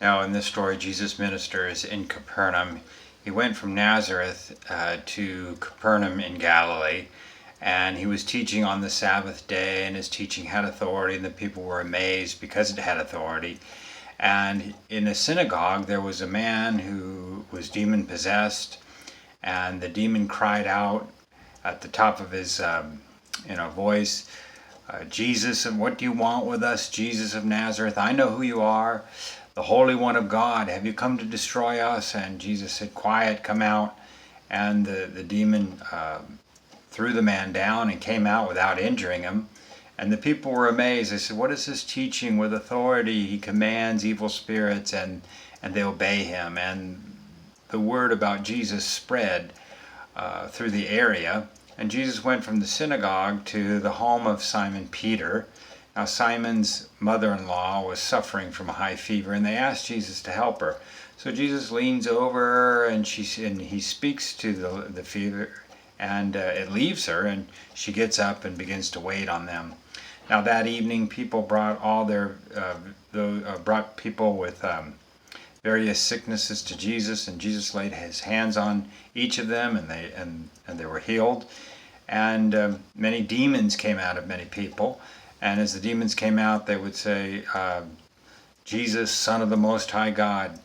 Now, in this story, Jesus ministers in Capernaum. He went from Nazareth to Capernaum in Galilee, and he was teaching on the Sabbath day, and his teaching had authority, and the people were amazed because it had authority. And in a synagogue, there was a man who was demon possessed, and the demon cried out at the top of his voice, Jesus, what do you want with us, Jesus of Nazareth? I know who you are, the Holy One of God. Have you come to destroy us? And Jesus said, quiet, come out. And the demon threw the man down and came out without injuring him. And the people were amazed. They said, what is this teaching with authority? He commands evil spirits and they obey him. And the word about Jesus spread through the area. And Jesus went from the synagogue to the home of Simon Peter. Now Simon's mother-in-law was suffering from a high fever, and they asked Jesus to help her. So Jesus leans over and he speaks to the fever, and it leaves her, and she gets up and begins to wait on them. Now that evening, people brought brought people with various sicknesses to Jesus, and Jesus laid his hands on each of them, and they were healed. And many demons came out of many people, and as the demons came out, they would say, Jesus, Son of the Most High God.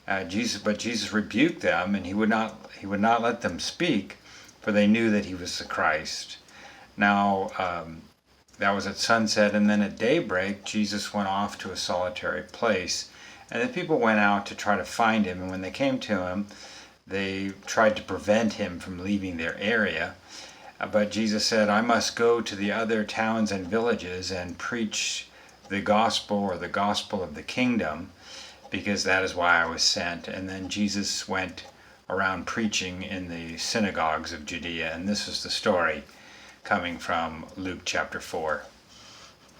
But Jesus rebuked them, and he would not let them speak, for they knew that he was the Christ. Now that was at sunset, and then at daybreak Jesus went off to a solitary place, and the people went out to try to find him. And when they came to him, they tried to prevent him from leaving their area. But Jesus said, I must go to the other towns and villages and preach the gospel, or the gospel of the kingdom, because that is why I was sent. And then Jesus went around preaching in the synagogues of Judea. And this is the story coming from Luke chapter 4.